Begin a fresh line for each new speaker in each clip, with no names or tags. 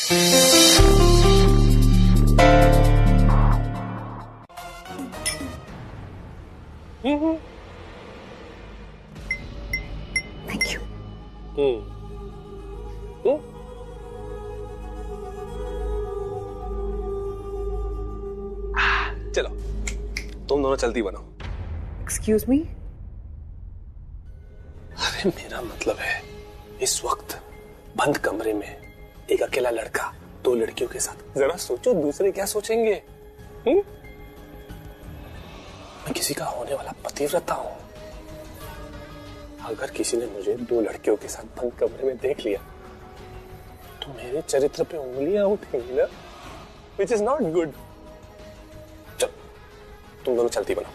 Thank you.
चलो तुम दोनों चलती बनो।
Excuse me.
अरे मेरा मतलब है इस वक्त बंद कमरे में एक अकेला लड़का दो लड़कियों के साथ, जरा सोचो दूसरे क्या सोचेंगे। मैं किसी का होने वाला पतिव्रता हूं। अगर किसी ने मुझे दो लड़कियों के साथ बंद कमरे में देख लिया तो मेरे चरित्र पे उंगलियां उठेंगी ना, which is not good। चलो तुम दोनों चलती बनो।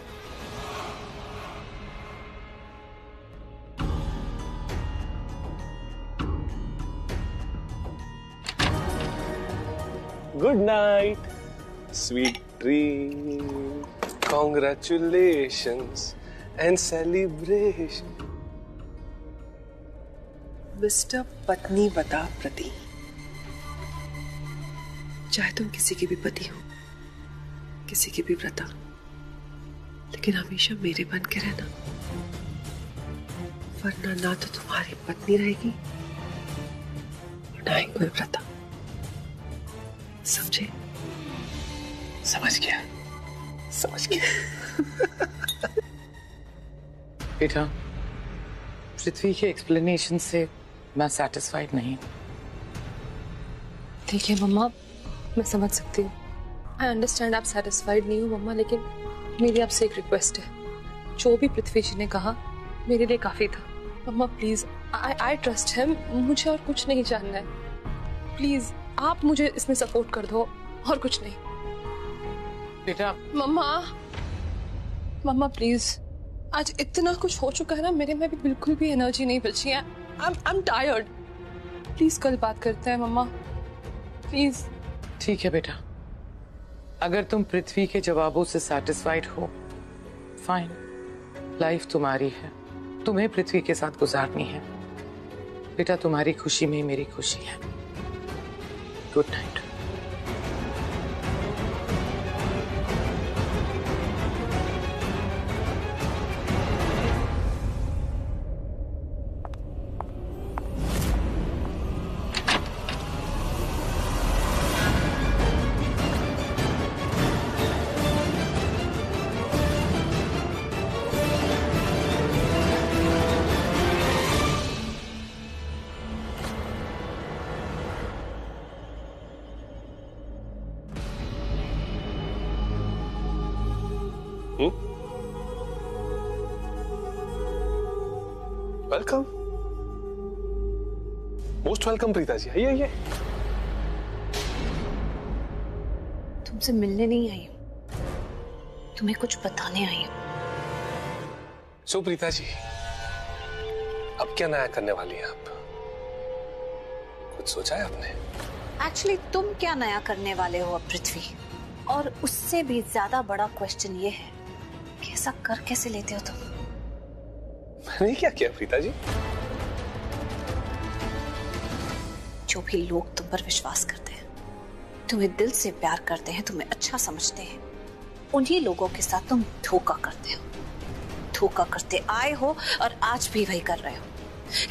Good night, sweet dream. Congratulations and celebration.
Mister पत्नी बता प्रति, चाहे तुम किसी के भी पति हो, किसी के भी व्रता, लेकिन हमेशा मेरे बन के रहना, वरना ना तो तुम्हारी पत्नी रहेगी और ना ही कोई व्रता। समझे?
समझ गया, समझ गया।
बेटा, पृथ्वी के एक्सप्लेनेशन से मैं सैटिस्फाइड नहीं।
ठीक है मम्मा, मैं समझ सकती हूँ। आई अंडरस्टैंड आप सेटिस्फाइड नहीं हो मम्मा, लेकिन मेरी आपसे एक रिक्वेस्ट है। जो भी पृथ्वी जी ने कहा मेरे लिए काफी था। मम्मा प्लीज, आई ट्रस्ट हिम, मुझे और कुछ नहीं जानना है। प्लीज आप मुझे इसमें सपोर्ट कर दो, और कुछ नहीं।
बेटा
मम्मा प्लीज, आज इतना कुछ हो चुका है ना, मेरे में भी बिल्कुल भी एनर्जी नहीं बची है। I am tired. प्लीज कल बात करते हैं मम्मा, प्लीज।
ठीक है बेटा, अगर तुम पृथ्वी के जवाबों से सैटिस्फाइड हो, फाइन। लाइफ तुम्हारी है, तुम्हें पृथ्वी के साथ गुजारनी है। बेटा, तुम्हारी खुशी में मेरी खुशी है। Good night.
Welcome, most welcome Preeta ji. आइए आइए।
तुमसे मिलने नहीं आई हूं, तुम्हें कुछ बताने आई हूं।
सो प्रीता जी, अब क्या नया करने वाली हैं आप? कुछ सोचा है आपने?
एक्चुअली तुम क्या नया करने वाले हो अब पृथ्वी? और उससे भी ज्यादा बड़ा क्वेश्चन ये है कि ऐसा कर कैसे लेते हो तुम?
मैंने क्या किया प्रीता जी?
जो भी लोग तुम पर विश्वास करते हैं, तुम्हें दिल से प्यार करते हैं, तुम्हें अच्छा समझते हैं, उन्हीं लोगों के साथ तुम धोखा करते हो। धोखा करते आए हो और आज भी वही कर रहे हो।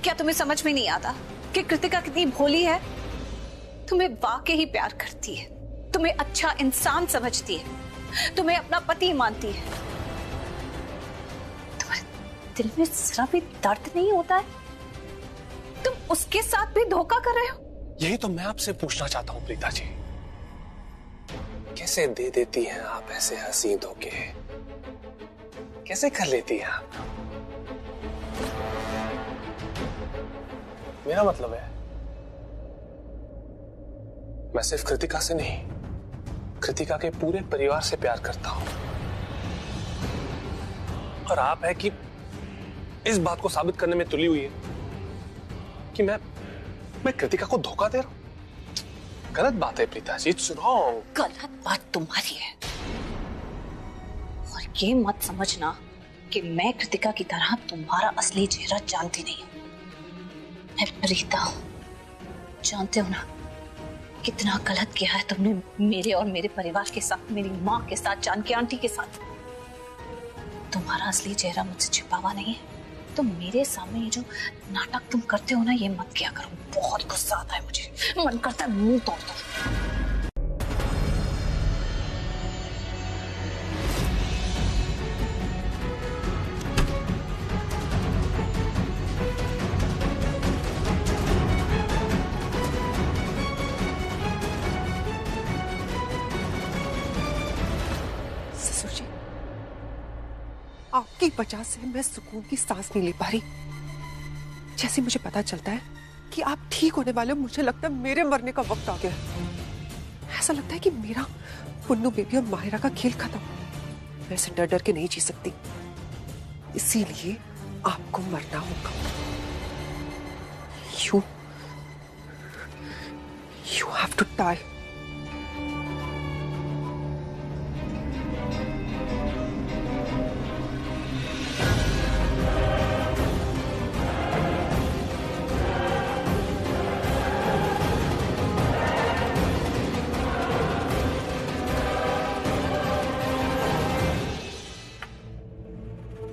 क्या तुम्हें समझ में नहीं आता कि कृतिका कितनी भोली है? तुम्हें वाकई ही प्यार करती है, तुम्हें अच्छा इंसान समझती है, तुम्हें अपना पति मानती है। दिल में जरा भी दर्द नहीं होता है? तुम उसके साथ भी धोखा कर रहे हो।
यही तो मैं आपसे पूछना चाहता हूँ प्रीता जी, कैसे दे देती हैं आप ऐसे हंसी धोखे? कैसे कर लेती हैं आप? मेरा मतलब है, मैं सिर्फ कृतिका से नहीं, कृतिका के पूरे परिवार से प्यार करता हूं। और आप है कि इस बात को साबित करने में तुली हुई है कि मैं कृतिका को धोखा दे रहा हूं। गलत बात है प्रीता जी, इट्स रॉन्ग।
गलत बात तुम्हारी है, और ये मत समझना कि मैं कृतिका की तरह तुम्हारा असली चेहरा जानती नहीं हूं। मैं प्रीता हूं, जानते हो ना? कितना गलत किया है तुमने मेरे और मेरे परिवार के साथ, मेरी माँ के साथ, जानकी आंटी के साथ। तुम्हारा असली चेहरा मुझसे छिपा हुआ नहीं है। तो मेरे सामने ये जो नाटक तुम करते हो ना, ये मत किया करो। बहुत गुस्सा आता है मुझे, मन करता है मुंह तोड़ दो।
आपकी वजह से मैं सुकून की सांस नहीं ले पा रही। जैसे मुझे पता चलता है कि आप ठीक होने वाले हो, मुझे लगता है मेरे मरने का वक्त आ गया। ऐसा लगता है कि मेरा पुन्नू बेबी और माहिरा का खेल खत्म। मैं ऐसे डर डर के नहीं जी सकती, इसीलिए आपको मरना होगा। You have to die.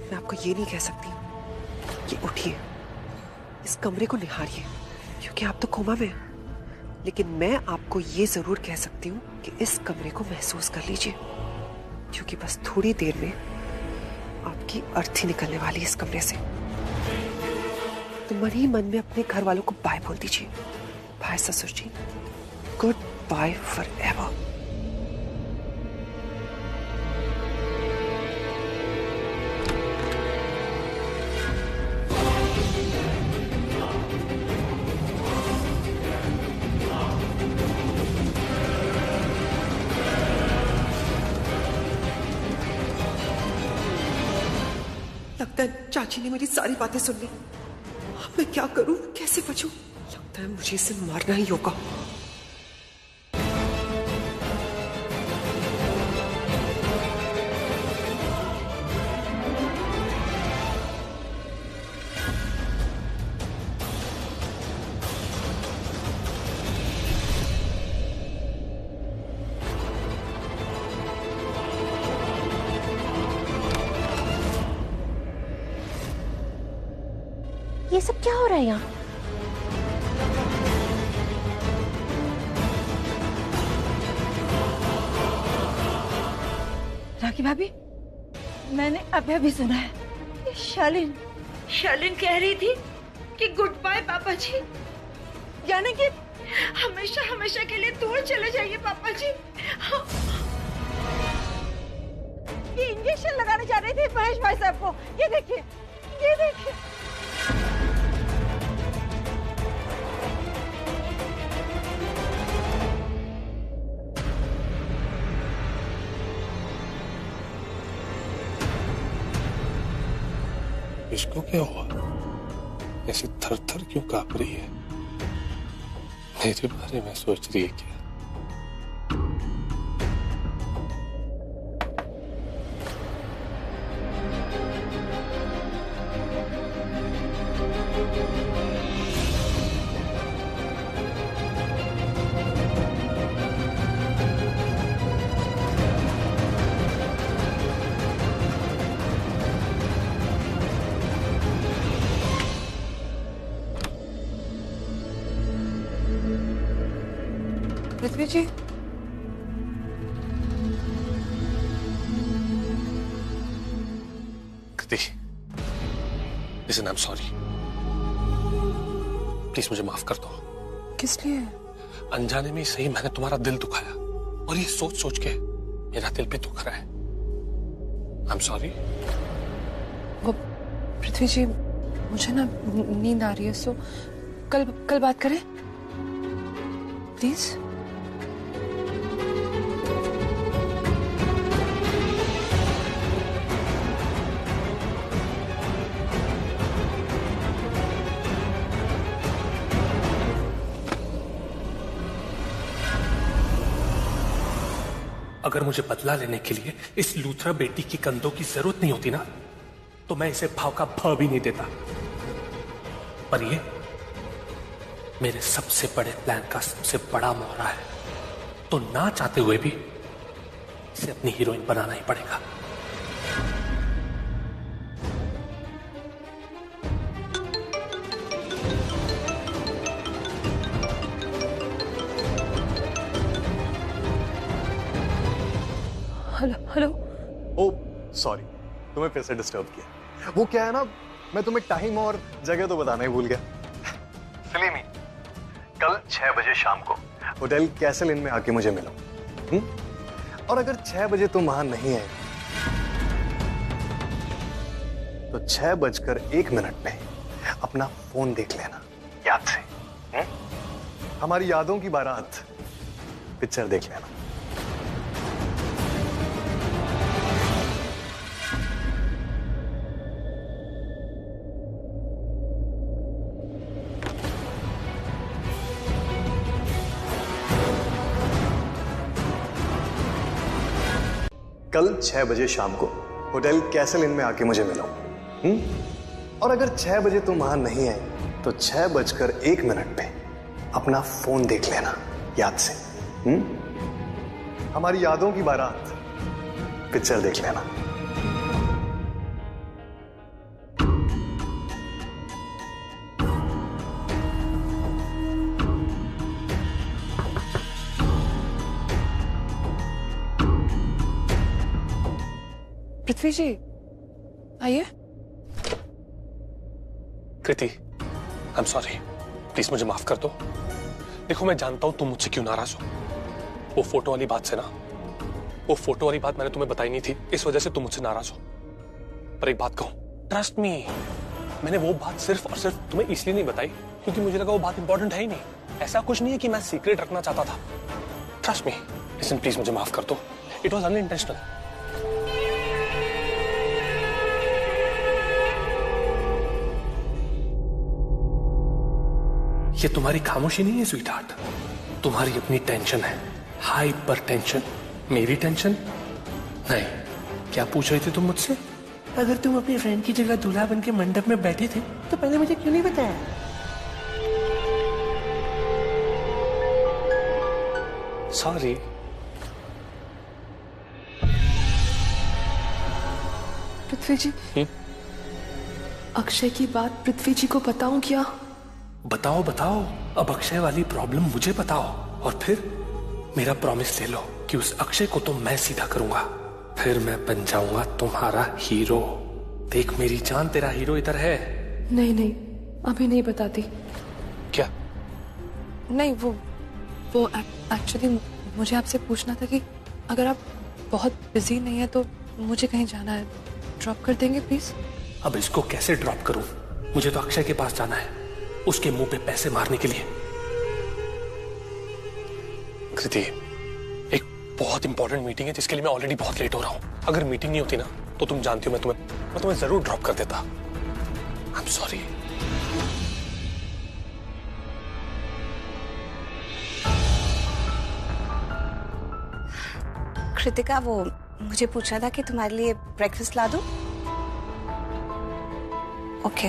मैं आपको ये नहीं कह सकती कि उठिए, इस कमरे को निहारिए, क्योंकि आप तो कोमा में हैं। लेकिन मैं आपको ये जरूर कह सकती हूँ कि इस कमरे को महसूस कर लीजिए, क्योंकि बस थोड़ी देर में आपकी अर्थी निकलने वाली है इस कमरे से। तो मन ही मन में अपने घर वालों को बाय बोल दीजिए। बाय ससुर जी, गुड बाय फॉर एवर। लगता है चाची ने मेरी सारी बातें सुन ली। अब मैं क्या करूं, कैसे बचूं? लगता है मुझे इसे मारना ही होगा।
ये सब क्या हो रहा है यहाँ?
राखी भाभी, मैंने अभी सुना है कि शालिन कह रही थी कि गुड बाय पापा जी, यानी कि हमेशा हमेशा के लिए दूर चले जाइए पापा जी। ये इंजेक्शन लगाने जा रही थी महेश भाई साहब को। ये देखिए, ये देखिए।
इसको क्या हुआ? ऐसे थर थर क्यों कांप रही है? मेरे बारे में सोच रही है क्या?
Prithvi ji,
Kriti, listen, I am sorry. Please मुझे माफ कर दो।
किस लिए?
अनजाने में ही सही मैंने तुम्हारा दिल दुखाया, और ये सोच सोच के मेरा दिल भी दुख रहा है। आई एम सॉरी।
वो पृथ्वी जी, मुझे ना नींद आ रही है, सो कल बात करें प्लीज।
अगर मुझे बदला लेने के लिए इस लूथरा बेटी की कंधों की जरूरत नहीं होती ना, तो मैं इसे भाव का भाव भी नहीं देता। पर मेरे सबसे बड़े प्लान का सबसे बड़ा मोहरा है, तो ना चाहते हुए भी इसे अपनी हीरोइन बनाना ही पड़ेगा।
Hello hello.
ओ सॉरी, तुम्हें फिर से डिस्टर्ब किया। वो क्या है ना, मैं तुम्हें टाइम और जगह तो बताना ही भूल गया। सलीमी, कल 6 बजे शाम को होटल कैसल इन में आके मुझे मिलो। और अगर 6 बजे तुम वहां नहीं है तो 6:01 पे अपना फोन देख लेना याद से। हमारी यादों की बारात पिक्चर देख लेना। कल 6 बजे शाम को होटल कैसल इन में आके मुझे मिलो। और अगर 6 बजे तुम वहां नहीं आए तो 6:01 पे अपना फोन देख लेना याद से। हमारी यादों की बारात पिक्चर देख लेना।
पृथ्वी जी आइए।
कृति, आई एम सॉरी, प्लीज मुझे माफ कर दो। देखो मैं जानता हूं तुम मुझसे क्यों नाराज हो। वो फोटो वाली बात से ना, वो फोटो वाली बात मैंने तुम्हें बताई नहीं थी, इस वजह से तुम मुझसे नाराज हो। पर एक बात कहूं, ट्रस्ट मी, मैंने वो बात सिर्फ और सिर्फ तुम्हें इसलिए नहीं बताई क्योंकि मुझे लगा वो बात इंपॉर्टेंट है ही नहीं। ऐसा कुछ नहीं है कि मैं सीक्रेट रखना चाहता था। ट्रस्ट मी, लिसन प्लीज मुझे माफ कर दो। It was unintentional. ये तुम्हारी खामोशी नहीं है स्वीट हार्ट, तुम्हारी अपनी टेंशन है, हाइपर टेंशन। मेरी टेंशन नहीं। क्या पूछ रही थी तुम मुझसे? अगर तुम अपनी फ्रेंड की जगह दूल्हा बन के मंडप में बैठे थे तो पहले मुझे क्यों नहीं बताया? सॉरी।
पृथ्वी जी, अक्षय की बात पृथ्वी जी को बताऊं क्या?
बताओ बताओ, अब अक्षय वाली प्रॉब्लम मुझे बताओ और फिर मेरा प्रॉमिस ले लो कि उस अक्षय को तो मैं सीधा करूंगा, फिर मैं बन जाऊंगा तुम्हारा हीरो। देख मेरी जान, तेरा हीरो इधर है।
नहीं नहीं, अभी नहीं बताती।
क्या?
नहीं, वो एक्चुअली मुझे आपसे पूछना था कि अगर आप बहुत बिजी नहीं है तो मुझे कहीं जाना है, ड्रॉप कर देंगे प्लीज?
अब इसको कैसे ड्रॉप करूं? मुझे तो अक्षय के पास जाना है, उसके मुंह पे पैसे मारने के लिए। कृति, एक बहुत इंपॉर्टेंट मीटिंग है जिसके लिए मैं ऑलरेडी बहुत लेट हो रहा हूं। अगर मीटिंग नहीं होती ना तो तुम जानती हो मैं तुम्हें जरूर ड्रॉप कर देता। आई एम सॉरी।
कृतिका, वो मुझे पूछा था कि तुम्हारे लिए ब्रेकफास्ट ला दूं? ओके।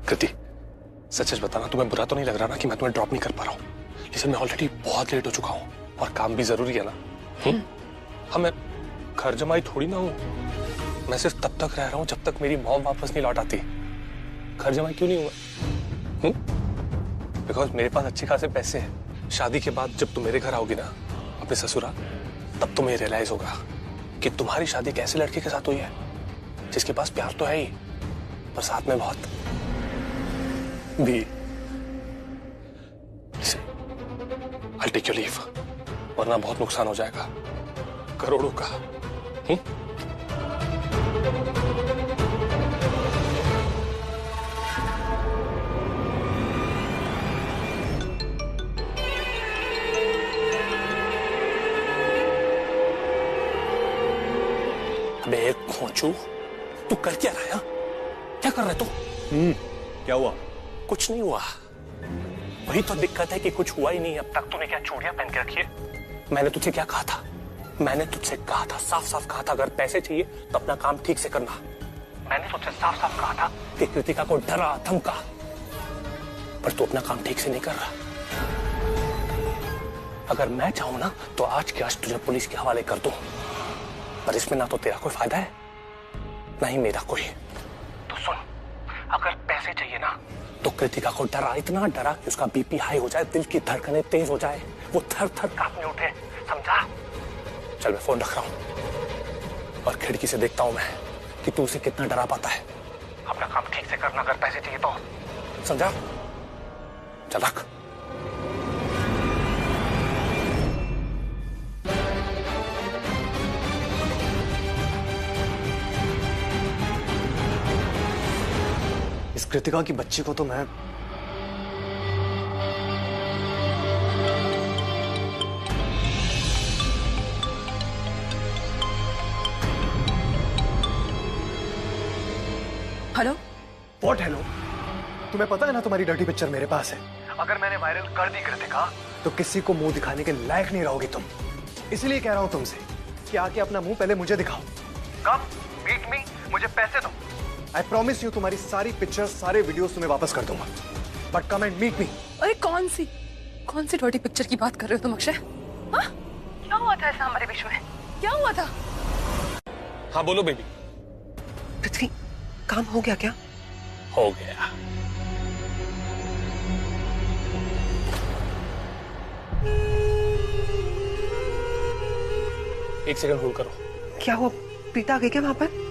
कृति, सच सच बताना, तुम्हें बुरा तो नहीं लग रहा ना कि मैं तुम्हें ड्रॉप नहीं कर पा रहा हूँ? जैसे मैं ऑलरेडी बहुत लेट हो चुका हूँ और काम भी जरूरी है ना। हाँ, मैं घर जमाई थोड़ी ना हूँ। मैं सिर्फ तब तक रह रहा हूँ जब तक मेरी मॉम वापस नहीं लौट आती। घर जमाई क्यों नहीं हुआ? बिकॉज मेरे पास अच्छे खासे पैसे हैं। शादी के बाद जब तुम मेरे घर आओगी ना, अपने ससुराल, तब तुम्हें रियलाइज होगा कि तुम्हारी शादी एक ऐसे लड़के के साथ हुई है जिसके पास प्यार तो है ही, पर साथ में बहुत भी। I'll take your leave, वरना बहुत नुकसान हो जाएगा, करोड़ों का। अबे खोचू, तू कर क्या रहा है? क्या कर रहा है तू?
क्या हुआ?
कुछ नहीं हुआ। वही तो दिक्कत है कि कुछ हुआ ही नहीं अब तक। तूने क्या चूड़ियां पहन के रखी है? मैंने तुझसे क्या कहा था? मैंने तुझसे कहा था, साफ साफ कहा था, अगर पैसे चाहिए तो अपना काम ठीक से करना। मैंने तुझसे साफ साफ कहा था कि कृतिका को डरा धमका, पर तू अपना काम ठीक से नहीं कर रहा। अगर मैं चाहूं ना तो आज के आज तुझे पुलिस के हवाले कर दूं, पर इसमें ना तो तेरा कोई फायदा है ना ही मेरा कोई। तो सुन, अगर पैसे चाहिए ना तो कृतिका को डरा, इतना डरा कि उसका बीपी हाई हो जाए, दिल की धड़कनें तेज हो जाए, वो थर थर कांपने उठे, समझा? चल मैं फोन रख रहा हूं और खिड़की से देखता हूं मैं कि तू उसे कितना डरा पाता है। अपना काम ठीक से करना, अगर पैसे चाहिए तो, समझा? चल रख।
इस कृतिका की बच्ची को तो मैं
हेलो?
What hello? तुम्हें पता है ना तुम्हारी डर्टी पिक्चर मेरे पास है। अगर मैंने वायरल कर दी कृतिका तो किसी को मुंह दिखाने के लायक नहीं रहोगी तुम। इसलिए कह रहा हूं तुमसे कि आके अपना मुंह पहले मुझे दिखाओ। कब? मीट मी, मुझे पैसे दो। आई प्रॉमिस यू तुम्हारी सारी पिक्चर्स, सारे वीडियोस तुम्हें वापस कर दूंगा, but come and meet me.
अरे कौन सी डर्टी पिक्चर की बात कर रहे हो तुम अक्षय? हाँ? क्या हुआ था ऐसा हमारे बीच में? क्या हुआ था?
हाँ बोलो बेबी।
पृथ्वी, काम हो गया क्या?
हो गया। एक सेकंड होल्ड करो।
क्या हुआ? प्रीता आ गई क्या वहां पर?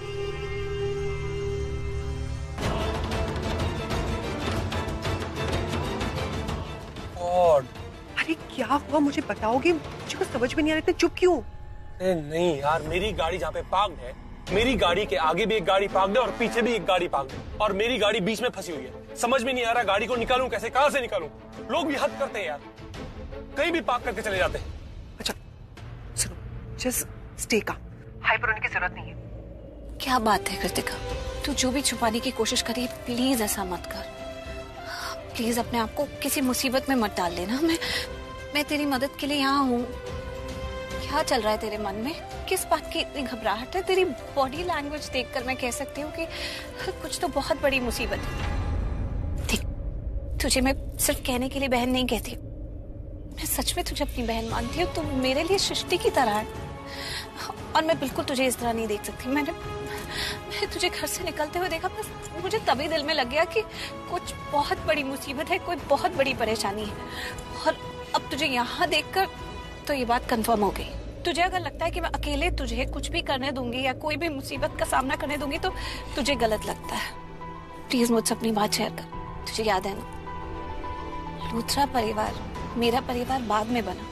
अरे क्या हुआ, मुझे बताओगे? मुझे कुछ समझ में नहीं आ रहा, इतने चुप क्यों?
नहीं यार, मेरी गाड़ी जहाँ पे पार्क्ड है, मेरी गाड़ी के आगे भी एक गाड़ी पार्क्ड है और पीछे भी एक गाड़ी पार्क्ड है, और मेरी गाड़ी बीच में फंसी हुई है। समझ में नहीं आ रहा गाड़ी को निकालूं कैसे, कहां से निकालूं? लोग भी हद करते हैं यार, कहीं भी पार्क करके चले जाते हैं।
अच्छा सुनो, जस्ट स्टे काम, हाइपर होने की जरूरत नहीं है।
क्या बात है कृतिका, तू जो भी छुपाने की कोशिश करी, प्लीज ऐसा मत कर। प्लीज अपने आप को किसी मुसीबत में मत डाल लेना। मैं तेरी मदद के लिए यहाँ हूँ। क्या चल रहा है तेरे मन में? किस बात की इतनी घबराहट है? तेरी बॉडी लैंग्वेज देखकर मैं कह सकती हूँ कि कुछ तो बहुत बड़ी मुसीबत है। देख, तुझे मैं सिर्फ कहने के लिए बहन नहीं कहती, मैं सच में तुझे अपनी बहन मानती हूँ। तू मेरे लिए सृष्टि की तरह है और मैं बिल्कुल तुझे इस तरह नहीं देख सकती। मैंने तुझे घर से निकलते हुए देखा, बस मुझे तभी दिल में लग गया कि कुछ बहुत बड़ी मुसीबत है, कोई बहुत बड़ी परेशानी है। और अब तुझे यहाँ देखकर तो ये बात कंफर्म हो गई। तुझे अगर लगता है कि मैं अकेले तुझे कुछ भी करने दूंगी या कोई भी मुसीबत का सामना करने दूंगी तो तुझे गलत लगता है। प्लीज मुझसे अपनी बात शेयर कर। तुझे याद है ना, लूथरा परिवार मेरा परिवार बाद में बना,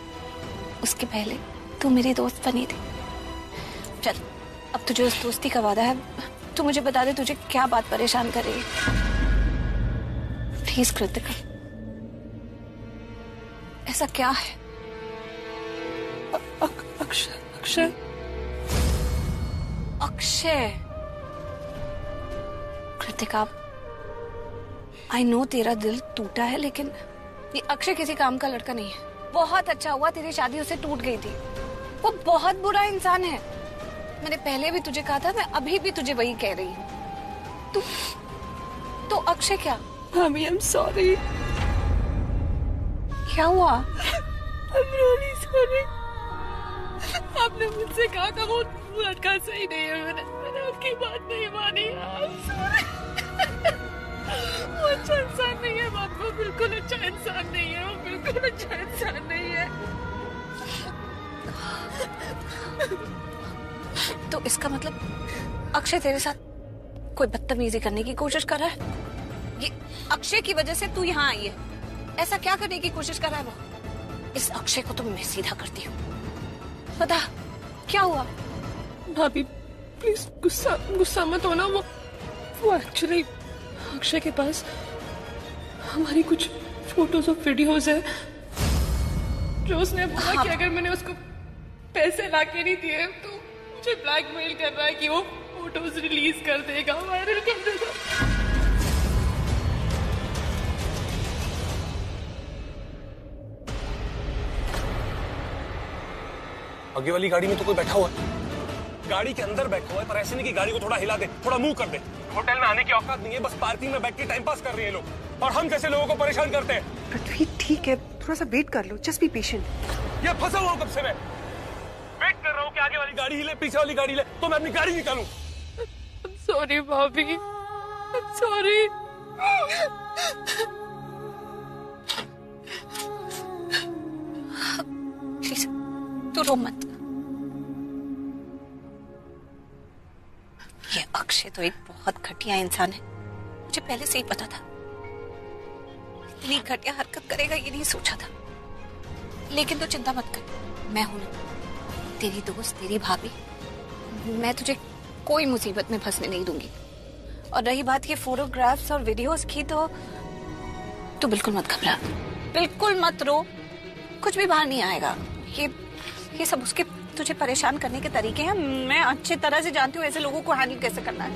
उसके पहले तू मेरी दोस्त बनी थी। चल, अब तुझे उस दोस्ती का वादा है, तू मुझे बता दे तुझे क्या बात परेशान कर रही है। प्लीज कृतिका, ऐसा क्या है?
अक्षय अक्षय
अक्षय कृतिका, आई नो तेरा दिल टूटा है, लेकिन ये अक्षय किसी काम का लड़का नहीं है। बहुत अच्छा हुआ तेरी शादी उससे टूट गई थी। वो बहुत बुरा इंसान है। मैंने पहले भी तुझे कहा था, मैं अभी भी तुझे वही कह रही हूँ। तो अक्षय क्या?
Mummy, I am sorry.
क्या हुआ?
I'm really sorry। आपने मुझसे कहा था वो लड़का सही नहीं है, मैंने आपकी बात नहीं मानी। I'm sorry। वो अच्छा इंसान नहीं है बाप, वो बिल्कुल अच्छा इंसान नहीं है, वो बिल्कुल अच्छा इंसान नहीं है।
तो इसका मतलब अक्षय तेरे साथ कोई बदतमीजी करने की कोशिश कर रहा है? ये अक्षय की वजह से तू यहाँ आई है? ऐसा क्या करने की कोशिश कर रहा है वो? इस अक्षय को तो मैं सीधा करती हूँ। बता क्या हुआ?
भाभी प्लीज गुस्सा मत होना। वो एक्चुअली अक्षय के पास हमारी कुछ फोटोज और वीडियोज है जो उसने बोला कि अगर मैंने उसको पैसे लाके नहीं दिए तो मुझे ब्लैकमेल कर रहा है कि वो फोटोज रिलीज कर देगा, वायरल कर देगा।
आगे वाली गाड़ी में तो कोई बैठा हुआ है। गाड़ी के अंदर बैठा हुआ है, पर ऐसे नहीं कि गाड़ी को थोड़ा हिला दे, थोड़ा मूव कर दे। होटल में आने की औकात नहीं है, बस पार्किंग में बैठ के टाइम पास कर रहे हैं लोग, और हम कैसे लोगों को परेशान करते हैं।
पृथ्वी ठीक है, थोड़ा सा वेट कर लो, जस्ट बी पेशेंट।
ये फंसा हुआ कब से मैं वेट कर रहा हूँ कि आगे वाली गाड़ी हिले, पीछे वाली गाड़ी हिले, तो मैं अपनी गाड़ी निकालूं।
सॉरी भाभी, सॉरी।
प्लीज तू रो मत। ये अक्षय तो एक बहुत घटिया इंसान है, मुझे पहले से ही पता था। इतनी घटिया हरकत करेगा ये नहीं सोचा था। लेकिन तू चिंता मत कर, मैं हूं ना, तेरी दोस्त, तेरी भाभी। मैं तुझे कोई मुसीबत में फंसने नहीं दूंगी। और रही बात ये फोटोग्राफ्स और वीडियोस की, तो तू बिल्कुल मत घबरा, बिल्कुल मत रो, कुछ भी बाहर नहीं आएगा। ये सब उसके तुझे परेशान करने के तरीके हैं। मैं अच्छी तरह से जानती हूँ ऐसे लोगों को हैंडल कैसे करना है।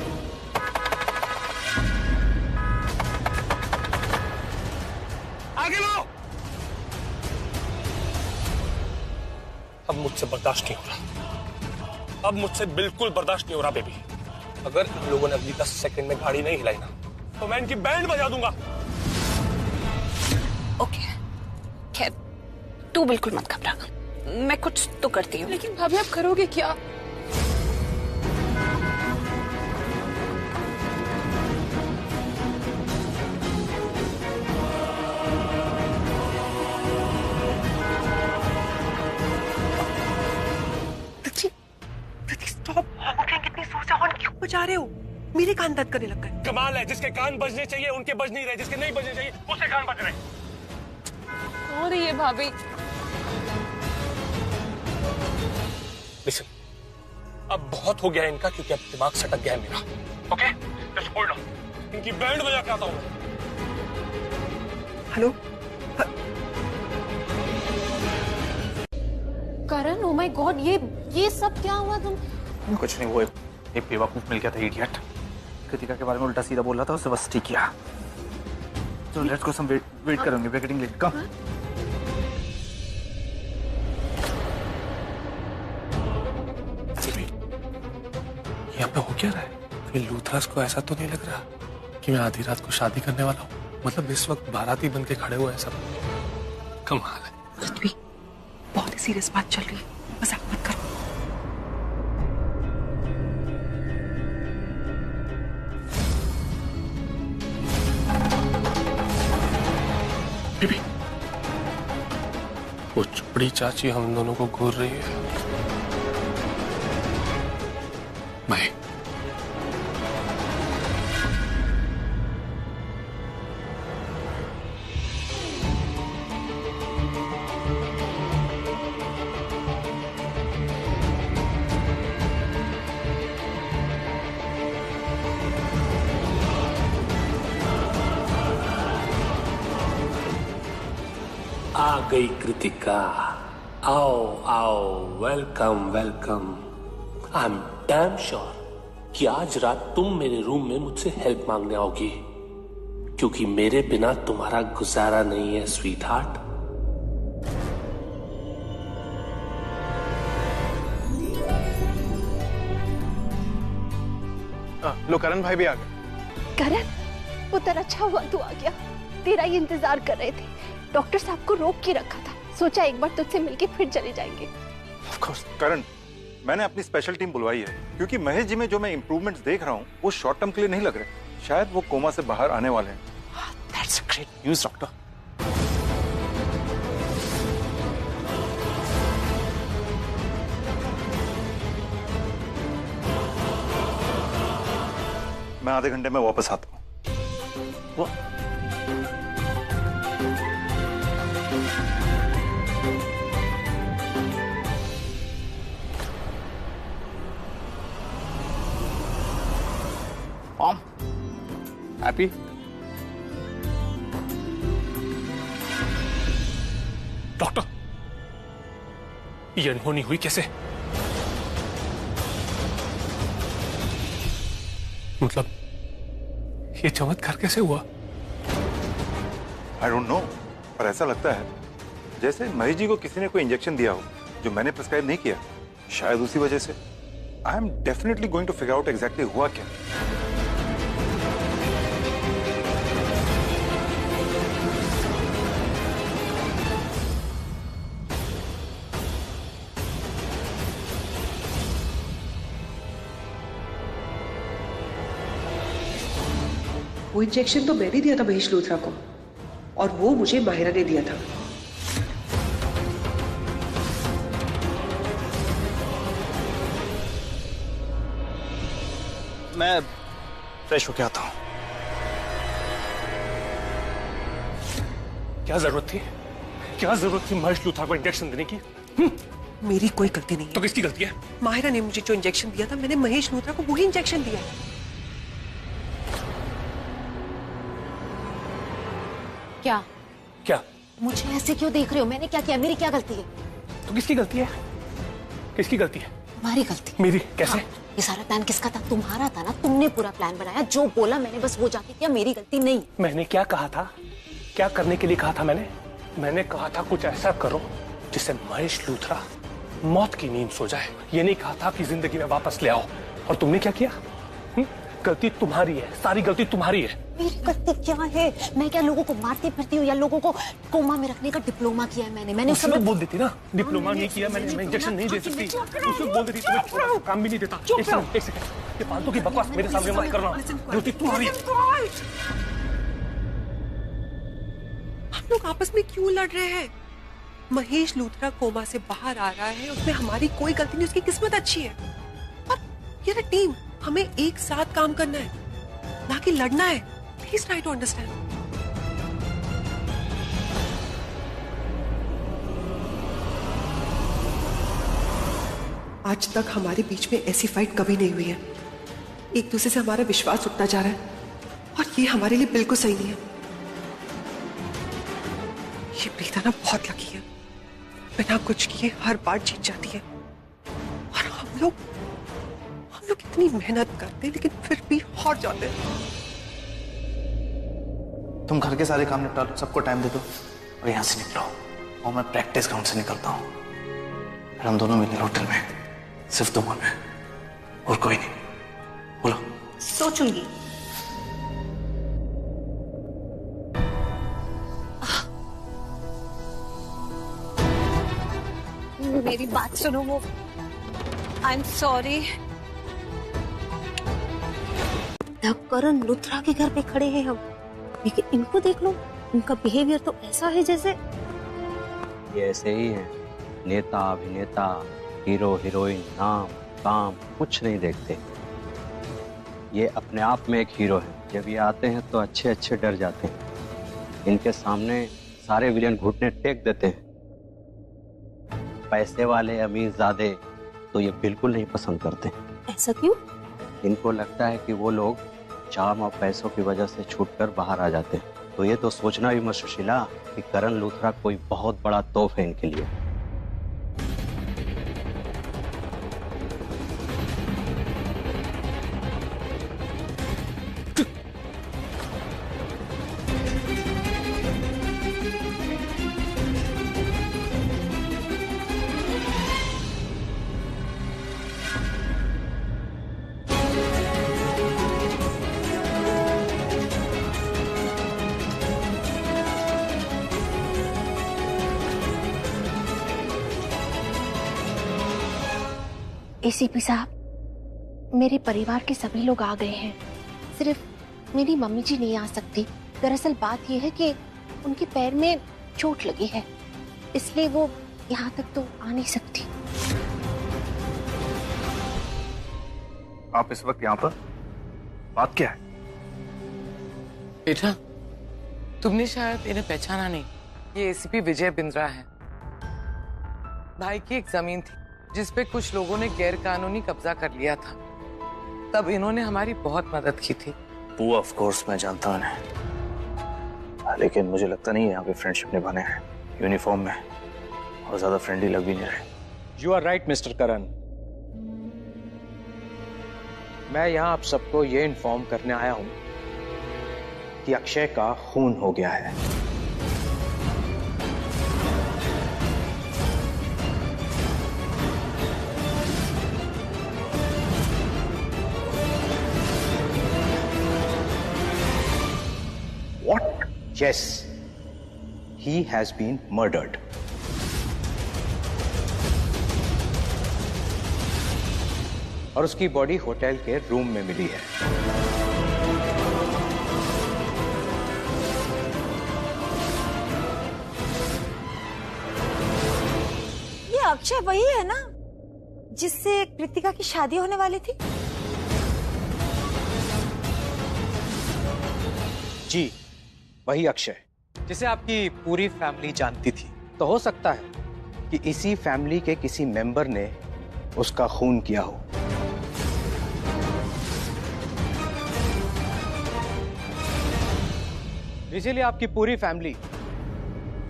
आगे लो। अब मुझसे बर्दाश्त नहीं हो रहा, अब मुझसे बिल्कुल बर्दाश्त नहीं हो रहा बेबी। अगर इन लोगों ने अगली 10 सेकंड में गाड़ी नहीं हिलाई ना, तो मैं इनकी बैंड बजा दूंगा।
ओके, खैर तू बिल्कुल मत घबरा, मैं कुछ तो करती हूँ।
लेकिन भाभी आप करोगे क्या?
स्टॉप, कितनी जोर से हॉर्न क्यों बजा रहे हो? मेरे कान दर्द करने लग गए।
कमाल है, जिसके कान बजने चाहिए उनके बज नहीं रहे, जिसके नहीं बजने चाहिए उसके कान बज रहे।
हो रही है भाभी।
लिसन, अब बहुत हो गया है इनका, क्योंकि अब दिमाग सटक गया है मेरा। ओके, जस्ट होल्ड ऑन, इनकी बैंड बजा के आता हूं।
Hello
Karan, oh my God, ये सब क्या हुआ? तुम
कुछ नहीं, वो एक बेवकूफ मिल गया था, इडियट। कृतिका के बारे में उल्टा सीधा बोल रहा था, उससे बस ठीक किया। तो लेट्स गो, सम वेट करेंगे, वी आर गेटिंग लेट, कम।
यहाँ पे हो क्या रहा है? फिर लूथरस को ऐसा तो नहीं लग रहा कि मैं आधी रात को शादी करने वाला हूँ? मतलब इस वक्त बाराती बन के खड़े हुए हैं सब। कमाल है।
पृथ्वी, बहुत ही सीरियस बात चल रही है, मजाक मत करो।
बेबी, वो चुपड़ी चाची हम दोनों को घूर रही है। मैं
आ गई कृतिका, आओ आओ, welcome welcome. I am damn sure कि आज रात तुम मेरे रूम में मुझसे हेल्प मांगने आओगी, क्योंकि मेरे बिना तुम्हारा गुजारा नहीं है स्वीट हार्ट।
लो, करण भाई भी आ गए।
करण, पुत्र अच्छा हुआ तू आ गया, तेरा ही इंतजार कर रहे थे। डॉक्टर साहब को रोक के रखा था, सोचा एक बार तुझसे मिलके फिर चले जाएंगे।
ऑफ कोर्स करण, मैंने अपनी स्पेशल टीम बुलवाई है, क्योंकि महेश जी में जो मैं इंप्रूवमेंट्स देख रहा हूँ वो शॉर्ट टर्म के लिए नहीं लग रहे। शायद वो कोमा से बाहर आने वाले हैं।
That's great news doctor.
मैं आधे घंटे में वापस आता हूँ।
हैप्पी?
डॉक्टर, ये अनहोनी हुई कैसे? मतलब ये चमत्कार कैसे हुआ?
आई डोंट नो, पर ऐसा लगता है जैसे महेश जी को किसी ने कोई इंजेक्शन दिया हो जो मैंने प्रिस्क्राइब नहीं किया, शायद उसी वजह से। I am definitely going to figure out exactly हुआ क्या।
वो इंजेक्शन तो मैंने दिया था महेश लूथरा को, और वो मुझे माहिरा ने दिया था।
मैं फ्रेश होके आता हूं।
क्या जरूरत थी महेश लूथरा को इंजेक्शन देने की?
मेरी कोई गलती नहीं है।
तो किसकी गलती है?
माहिरा ने मुझे जो इंजेक्शन दिया था, मैंने महेश लूथरा को वही इंजेक्शन दिया।
क्या
क्या?
मुझे ऐसे क्यों देख रहे हो? मैंने क्या किया? मेरी क्या गलती है?
तो किसकी गलती है? किसकी गलती है?
तुम्हारी गलती।
मेरी? कैसे?
ये सारा प्लान किसका था? तुम्हारा था ना। तुमने पूरा प्लान बनाया, जो बोला मैंने बस वो जाके किया। मेरी गलती नहीं।
मैंने क्या कहा था? क्या करने के लिए कहा था मैंने कहा था कुछ ऐसा करो जिससे महेश लूथरा मौत की नींद सो जाए। ये नहीं कहा था कि जिंदगी में वापस ले आओ। और तुमने क्या किया? गलती तुम्हारी है, सारी गलती तुम्हारी है।
मेरी गलती क्या है? मैं क्या लोगों को मारती फिरती हूँ या लोगों को कोमा में रखने का डिप्लोमा किया है मैंने
उस वक्त बोल देती ना, डिप्लोमा नहीं किया मैंने, मैं इंजेक्शन नहीं दे सकती। उस वक्त बोल देती, तुम्हें काम भी नहीं देता। एक सेकंड, ये फालतू की बकवास मेरे सामने मत करना। गलती तुम्हारी है।
हम लोग आपस में क्यों लड़ रहे हैं? महेश लूथरा कोमा से बाहर आ रहा है, उसमें हमारी कोई गलती नहीं, उसकी किस्मत अच्छी है। और ये ना टीम, हमें एक साथ काम करना है, ना कि लड़ना है। Please try to understand. आज तक हमारे बीच में ऐसी फाइट कभी नहीं हुई है। एक दूसरे से हमारा विश्वास उठता जा रहा है, और ये हमारे लिए बिल्कुल सही नहीं है। ये प्रीता ना बहुत लकी है, बिना कुछ किए हर बार जीत जाती है। और हम लोग इतनी मेहनत करते हैं, लेकिन फिर भी हार जाते हैं।
तुम घर के सारे काम निपटा लो, सबको टाइम दे दो और यहाँ से निकलो। और मैं प्रैक्टिस ग्राउंड से निकलता हूँ, फिर हम दोनों मिलेंगे होटल में, सिर्फ तुम और मैं, और कोई नहीं। बोलो।
सोचूंगी। मेरी बात सुनो। वो आई एम सॉरी। करण लूथरा के घर पे खड़े हैं हम, लेकिन इनको देख लो, उनका बिहेवियर तो ऐसा है जैसे
ये ऐसे ही है। नेता अभिनेता हीरो हीरोइन नाम काम कुछ नहीं देखते। ये अपने आप में एक हीरो है। जब ये आते हैं तो अच्छे अच्छे डर जाते हैं। इनके सामने सारे विलेन घुटने टेक देते हैं। पैसे वाले अमीर ज़ादे तो ये बिल्कुल नहीं पसंद करते।
ऐसा क्यों?
इनको लगता है कि वो लोग चार्म और पैसों की वजह से छूटकर बाहर आ जाते हैं। तो ये तो सोचना भी मत सुशीला कि करण लूथरा कोई बहुत बड़ा तोहफा है इनके लिए।
एसीपी साहब, मेरे परिवार के सभी लोग आ गए हैं, सिर्फ मेरी मम्मी जी नहीं आ सकती। दरअसल बात यह है कि उनके पैर में चोट लगी है, इसलिए वो यहाँ तक तो आ नहीं सकती।
आप इस वक्त यहाँ पर? बात क्या है?
बेटा, तुमने शायद इन्हें पहचाना नहीं। ये एसीपी विजय बिंद्रा है। भाई की एक जमीन थी जिस पे कुछ लोगों ने गैर कानूनी कब्जा कर लिया था। तब इन्होंने हमारी बहुत मदद की थी।
वो ऑफ कोर्स मैं जानता हूं इन्हें, लेकिन मुझे लगता नहीं यहाँ पे फ्रेंडशिप निभाने हैं। यूनिफॉर्म में और ज्यादा फ्रेंडली लग भी नहीं रहे।
यू आर राइट मिस्टर करण। मैं यहाँ आप सबको ये इन्फॉर्म करने आया हूं कि अक्षय का खून हो गया है। Yes, he has been murdered. और उसकी बॉडी होटल के रूम में मिली है।
ये अक्षय वही है ना जिससे कृतिका की शादी होने वाली थी?
जी, वही अक्षय जिसे आपकी पूरी फैमिली जानती थी। तो हो सकता है कि इसी फैमिली के किसी मेंबर ने उसका खून किया हो। इसीलिए आपकी पूरी फैमिली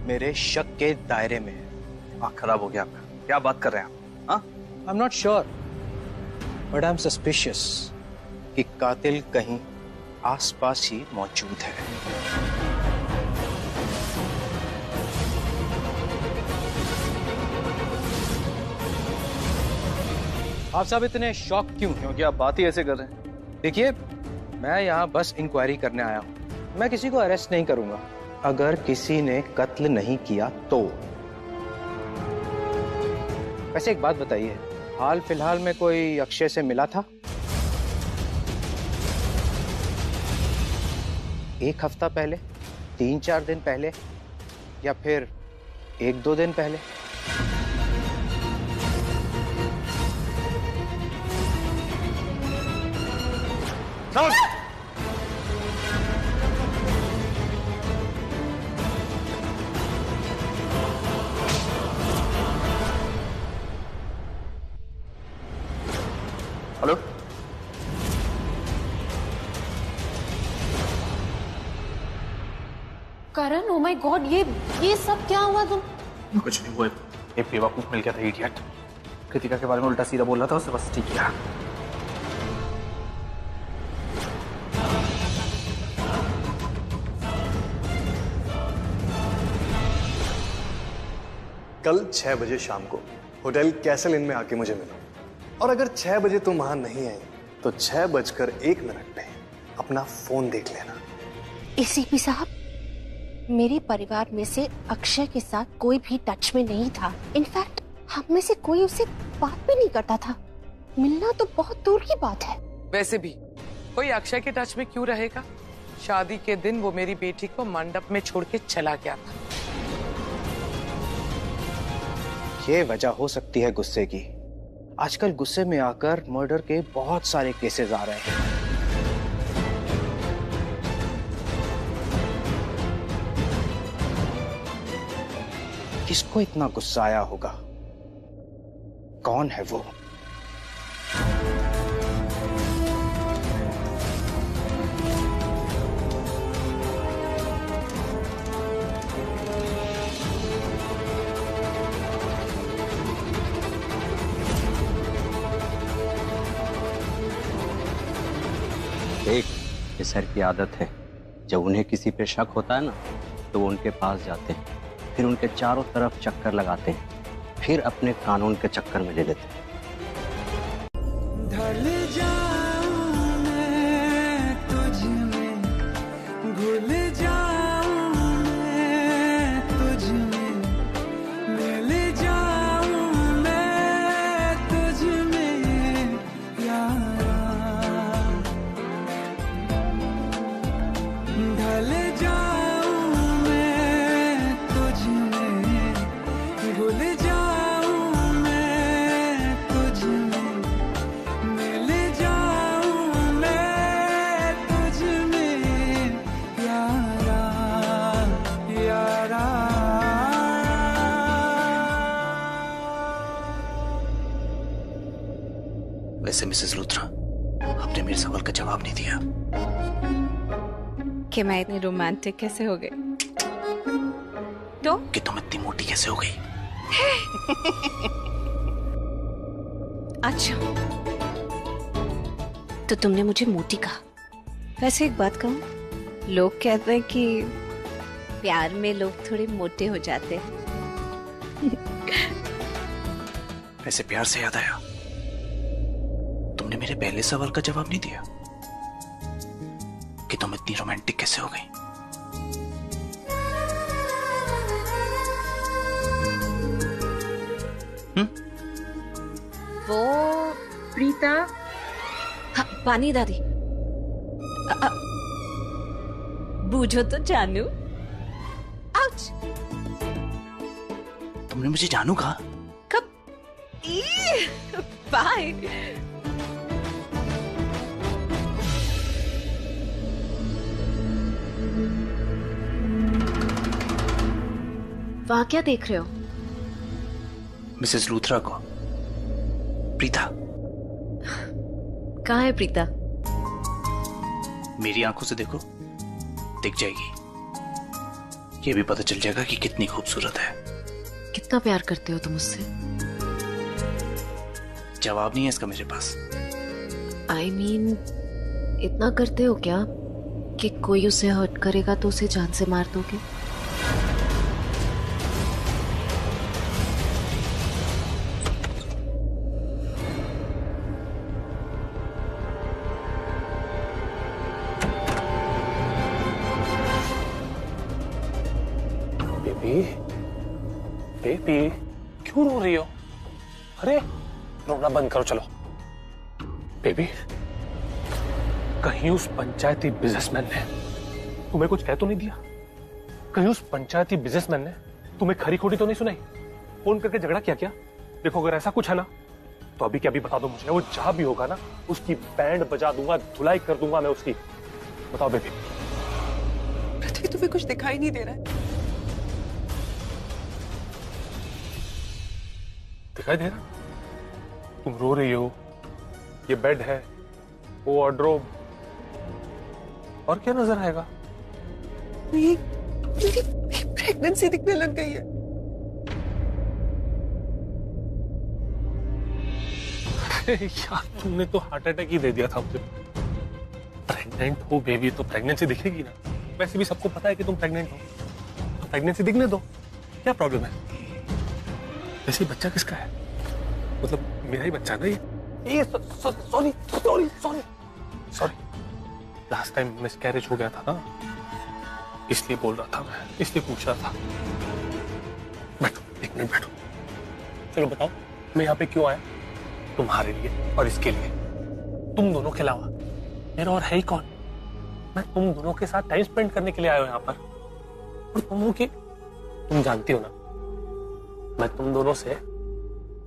मेरे शक के दायरे में है।
दिमाग खराब हो गया आपका, क्या बात कर रहे हैं आप? हाँ?
I am not sure, but I am suspicious कि कातिल कहीं आसपास ही मौजूद है। आप सब इतने शॉक क्यों हैं?
क्योंकि आप बात ही ऐसे कर रहे हैं।
देखिए, मैं यहाँ बस इंक्वायरी करने आया हूँ। मैं किसी को अरेस्ट नहीं करूंगा। अगर किसी ने कत्ल नहीं किया तो। वैसे एक बात बताइए, हाल फिलहाल में कोई अक्षय से मिला था? एक हफ्ता पहले, 3-4 दिन पहले, या फिर 1-2 दिन पहले?
Hello,
Karan, oh my God, ये सब क्या हुआ? तुम
कुछ नहीं हुआ, एक बेवकूफ मिल गया था, इडियट। कृतिका के बारे में उल्टा सीधा बोल रहा था, उसे बस ठीक किया।
कल 6 बजे शाम को होटल कैसल इन में आके मुझे मिलो, और अगर 6 बजे तुम वहां नहीं आई तो 6:01 पे अपना फोन देख लेना।
एसीपी साहब, मेरे परिवार में से अक्षय के साथ कोई भी टच में नहीं था। इनफैक्ट हम में से कोई उससे बात भी नहीं करता था। मिलना तो बहुत दूर की बात है।
वैसे भी कोई अक्षय के टच में क्यों रहेगा? शादी के दिन वो मेरी बेटी को मंडप में छोड़ के चला गया था।
ये वजह हो सकती है गुस्से की। आजकल गुस्से में आकर मर्डर के बहुत सारे केसेस आ रहे हैं। किसको इतना गुस्सा आया होगा? कौन है वो?
देख, ये सर की आदत है, जब उन्हें किसी पे शक होता है ना तो वो उनके पास जाते हैं, फिर उनके चारों तरफ चक्कर लगाते हैं, फिर अपने कानून के चक्कर में ले लेते हैं।
ढल जाऊं मैं तुझ में, भूल जाऊं मैं तुझ में, मिल जाऊं मैं तुझ में यारा। ढल जाऊं मैं तुझ में, भूल जाऊं मैं तुझ में, मिल जाऊं मैं तुझ में यारा, यारा।
वैसे मिसेस लूथरा, आपने मेरे सवाल का जवाब नहीं दिया
कि मैं इतनी रोमांटिक कैसे हो गई, तो
कि तुम इतनी मोटी कैसे हो गई।
अच्छा, तो तुमने मुझे मोटी कहा। वैसे एक बात कहूं, लोग कहते हैं कि प्यार में लोग थोड़े मोटे हो जाते हैं।
वैसे प्यार से याद आया, तुमने मेरे पहले सवाल का जवाब नहीं दिया कि तुम इतनी रोमांटिक कैसे हो गई।
प्रीता?
हाँ, पानी दादी। बूझो तो जानू। आउच।
तुमने मुझे जानू कहा?
कब? बाय।
वहां क्या देख रहे हो?
मिसेस लूथरा को। प्रीता।
कहाँ है प्रीता?
मेरी आंखों से देखो, दिख जाएगी। ये भी पता चल जाएगा कि कितनी खूबसूरत है।
कितना प्यार करते हो तुम उससे?
जवाब नहीं है इसका मेरे पास।
I mean, इतना करते हो क्या कि कोई उसे हर्ट करेगा तो उसे जान से मार दोगे?
बेबी, क्यों रो रही हो? अरे रोना बंद करो, चलो। बेबी, कहीं उस पंचायती बिजनेसमैन ने तुम्हें कुछ कह तो नहीं दिया? कहीं उस पंचायती बिजनेसमैन ने तुम्हें खरी खोटी तो नहीं सुनाई? फोन करके झगड़ा किया क्या? देखो, अगर ऐसा कुछ है ना तो अभी क्या अभी बता दो मुझे। वो जहां भी होगा ना, उसकी बैंड बजा दूंगा, धुलाई कर दूंगा मैं उसकी। बताओ बेबी।
पृथ्वी, तुम्हें कुछ दिखाई नहीं दे रहा है?
दिखाई दे रहा? तुम रो रही हो, ये बेड है, वो वार्डरोब, और क्या नजर आएगा?
ये प्रेगनेंसी दिखने लग गई है।
यार, तुमने तो हार्ट अटैक ही दे दिया था मुझे। प्रेग्नेंट हो बेबी तो प्रेगनेंसी दिखेगी ना। वैसे भी सबको पता है कि तुम प्रेग्नेंट हो, तो प्रेगनेंसी दिखने दो, क्या प्रॉब्लम है? वैसे बच्चा किसका है? मतलब मेरा ही बच्चा नहीं? ये sorry sorry sorry sorry, last time miscarriage हो गया था ना, इसलिए बोल रहा था मैं, इसलिए पूछ रहा था। बैठो, एक मिनट बैठो। चलो बताओ, मैं यहाँ पे क्यों आया? तुम्हारे लिए और इसके लिए। तुम दोनों के अलावा मेरा और है ही कौन? मैं तुम दोनों के साथ टाइम स्पेंड करने के लिए आया हूं यहाँ पर। और तुम जानती हो ना, मैं तुम दोनों से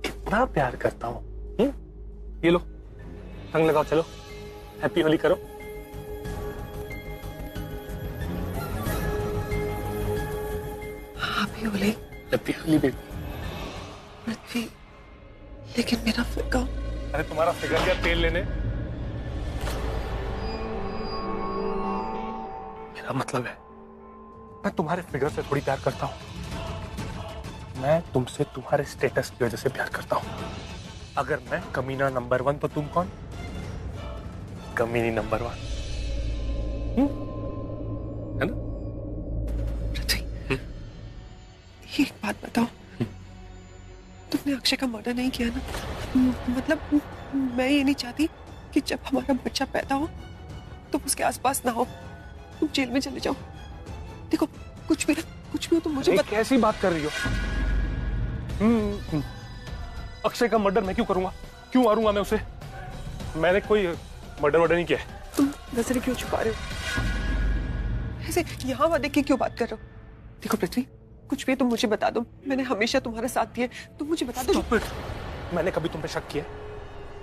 कितना प्यार करता हूँ। ये लो, रंग लगाओ, चलो हैप्पी होली करो।
Happy Holi.
Happy Holi baby.
Prithvi, लेकिन मेरा फिगर।
अरे तुम्हारा फिगर क्या तेल लेने? मेरा मतलब है, मैं तुम्हारे फिगर से थोड़ी प्यार करता हूँ। मैं तुमसे तुम्हारे स्टेटस की वजह से प्यार करता हूँ। अगर मैं कमीना नंबर 1 तो तुम कौन? कमीनी नंबर 1, है ना?
पृथ्वी, एक बात बताओ, तुमने अक्षय का मर्डर नहीं किया ना? मतलब मैं ये नहीं चाहती कि जब हमारा बच्चा पैदा हो तुम उसके आसपास ना हो, तुम जेल में चले जाओ। देखो, कुछ भी हो तो मुझे
कैसी बात कर रही हो? अक्षय का मर्डर मैं क्यों करूंगा? क्यों मारूंगा मैं उसे? मैंने कोई मर्डर नहीं किया है।
तुम नजरें क्यों छुपा रहे हो? ऐसे यहाँ वहाँ देख के क्यों बात कर रहे हो? देखो पृथ्वी, कुछ भी तुम मुझे बता दो, मैंने हमेशा तुम्हारा साथ दिया, तुम मुझे बता दो।
मैंने कभी तुम पे शक किया?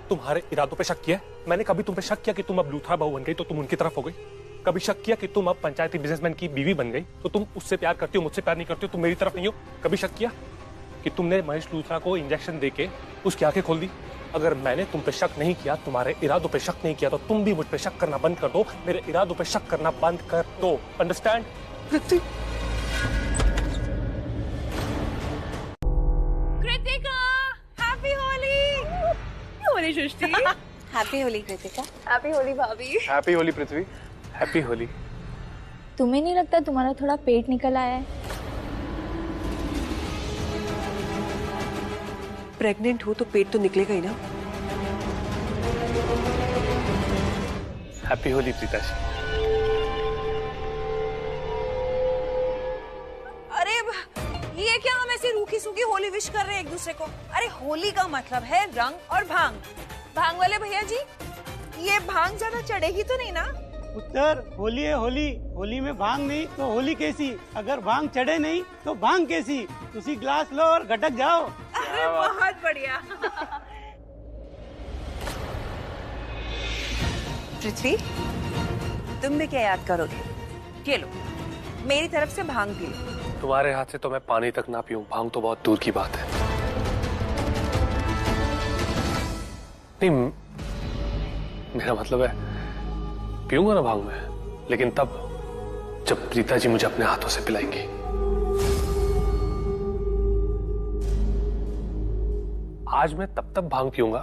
तुम्हारे इरादों पे शक किया? मैंने कभी तुम पे शक किया कि तुम अब लूथरा बहू बन गई तो तुम उनकी तरफ हो गई? कभी शक किया कि तुम अब पंचायती बिजनेसमैन की बीवी बन गई तो तुम उससे प्यार करती हो, मुझसे प्यार नहीं करती हो, तुम मेरी तरफ नहीं हो? कभी शक किया कि तुमने महेश लूथरा को इंजेक्शन देके उसकी आंखें खोल दी? अगर मैंने तुम पे शक नहीं किया, तुम्हारे इरादों पे शक नहीं किया, तो तुम भी मुझ पे शक करना बंद कर दो, मेरे इरादों पे शक करना बंद कर दो। अंडरस्टैंड?
कृतिका, हैप्पी होली। होली सृष्टि। हैप्पी होली कृतिका।
हैप्पी होली भाभी।
हैप्पी होली पृथ्वी। हैप्पी होली।
तुम्हें नहीं लगता तुम्हारा थोड़ा पेट निकल आया है?
प्रेग्नेंट हो तो पेट तो निकलेगा ही ना।
हैप्पी होली प्रीता जी।
अरे ये क्या, हम ऐसी रूखी सूखी होली विश कर रहे हैं एक दूसरे को? अरे होली का मतलब है रंग और भांग।
भांग वाले भैया जी, ये भांग ज्यादा चढ़ेगी तो नहीं ना?
उत्तर होली है होली, होली में भांग नहीं तो होली कैसी, अगर भांग चढ़े नहीं तो भांग कैसी। तुसी ग्लास लो और घटक जाओ।
अरे बहुत बढ़िया। पृथ्वी, तुम भी क्या याद करोगे? ये लो, मेरी तरफ से भांग पी लो।
तुम्हारे हाथ से तो मैं पानी तक ना पीऊं, भांग तो बहुत दूर की बात है। नहीं, मेरा मतलब है पीऊंगा ना भांग में, लेकिन तब जब प्रीता जी मुझे अपने हाथों से पिलाएंगी। आज मैं तब भांग पीऊंगा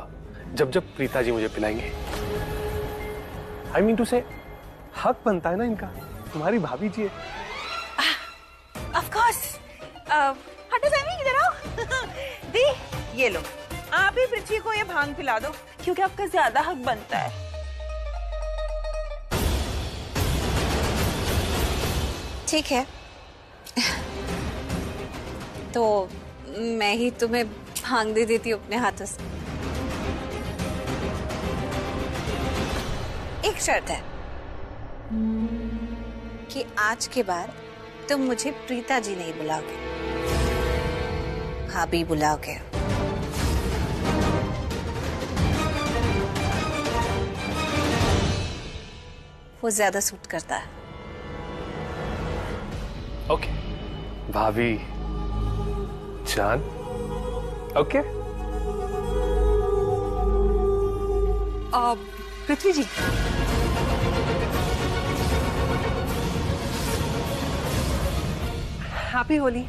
जब जब प्रीता जी मुझे पिलाएंगे। आई मीन टू से हक बनता है ना इनका, तुम्हारी भाभी जी है।
Of course. हटो सैमी, इधर आओ। दी, ये लो, आप ही पृथ्वी को ये भांग पिला दो, क्योंकि आपका ज्यादा हक बनता है।
ठीक है, तो मैं ही तुम्हें भांग दे देती हूँ अपने हाथों से। एक शर्त है कि आज के बाद तुम मुझे प्रीता जी नहीं बुलाओगे, भाभी बुलाओगे। वो ज्यादा सूट करता है।
ओके, भाभी जान। Okay.
Prithvi ji, happy Holi.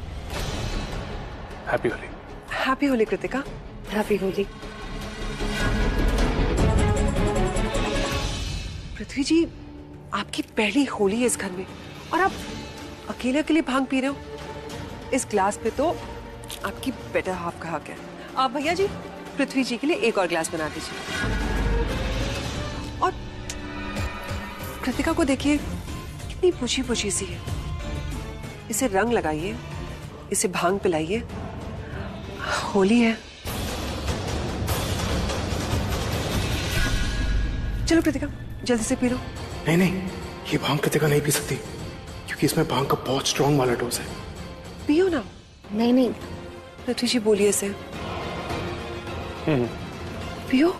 Happy Holi.
Happy Holi Kritika. Happy Holi. Prithvi ji, आपकी पहली होली है इस घर में और आप अकेले अकेले भांग पी रहे हो। इस ग्लास पे तो आपकी बेटर हाफ का हक है। आप भैया जी, पृथ्वी जी के लिए एक और ग्लास बना दीजिए। और कृतिका को देखिए, कितनी बुझी बुझी सी है। इसे रंग लगाइए, इसे भांग पिलाइए, होली है। चलो कृतिका, जल्दी से पी लो।
नहीं नहीं, ये भांग कृतिका नहीं पी सकती, क्योंकि इसमें भांग का बहुत स्ट्रॉन्ग वाला डोज है।
पियो ना।
नहीं नहीं,
पृथ्वी जी बोलिए इसे। पियो।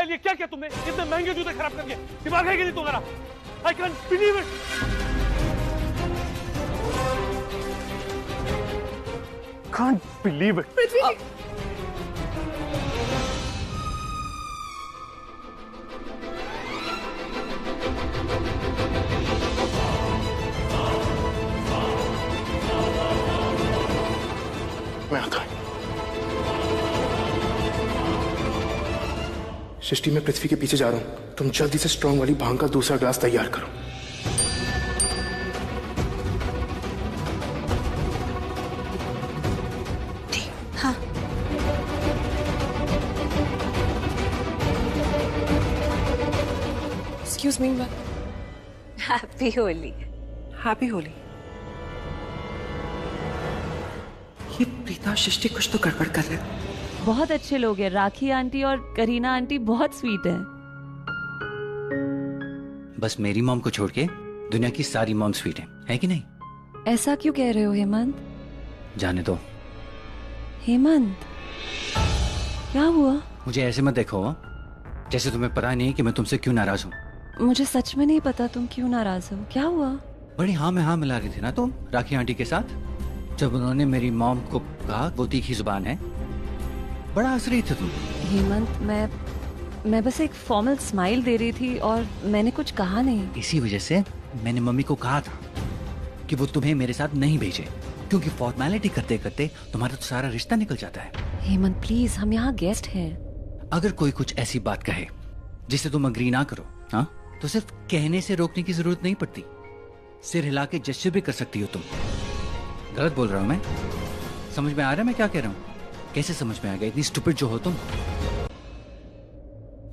ये क्या किया तुमने? इतने महंगे जूते खराब कर दिए, दिमाग है कि नहीं तुम्हारा? I can't believe it. Can't believe it.
पृथ्वी जी।
मैं आता हूं। सृष्टि, मैं पृथ्वी के पीछे जा रहा हूं, तुम जल्दी से स्ट्रॉन्ग वाली भांग का दूसरा ग्लास तैयार करो।
हाँ।
Excuse me ma'am.
Happy Holi.
Happy Holi. ये प्रीता सृष्टि कुछ तो गड़बड़ कर रहे हैं।
बहुत अच्छे लोग हैं, राखी आंटी और करीना आंटी बहुत स्वीट हैं।
बस मेरी मॉम को छोड़ के दुनिया की सारी मॉम स्वीट है कि नहीं?
ऐसा क्यों कह रहे हो हेमंत?
जाने दो।
हेमंत, क्या हुआ?
मुझे ऐसे मत देखो जैसे तुम्हें पता नहीं कि मैं तुमसे क्यों नाराज हूँ।
मुझे सच में नहीं पता तुम क्यों नाराज हो। क्या हुआ?
बड़ी हाँ में हाँ मिला रही थी ना तुम राखी आंटी के साथ, जब उन्होंने मेरी मॉम को कहा वो तीखी जुबान है। बड़ा हंस रही थी तुम।
हेमंत, मैं बस एक फॉर्मल स्माइल दे रही थी और मैंने कुछ कहा नहीं।
इसी वजह से मैंने मम्मी को कहा था कि वो तुम्हें मेरे साथ नहीं भेजे, क्योंकि फॉर्मेलिटी करते करते तुम्हारा तो सारा रिश्ता निकल जाता है।
हेमंत प्लीज, हम यहाँ गेस्ट हैं।
अगर कोई कुछ ऐसी बात कहे जिसे तुम अग्री ना करो, हाँ, तो सिर्फ कहने से रोकने की जरूरत नहीं पड़ती, सिर हिला के जेस्चर भी कर सकती हो तुम। गलत बोल रहा हूं मैं? समझ में आ रहा है मैं क्या कह रहा हूँ? कैसे समझ में आ गया? इतनी स्टूपिड जो हो तुम।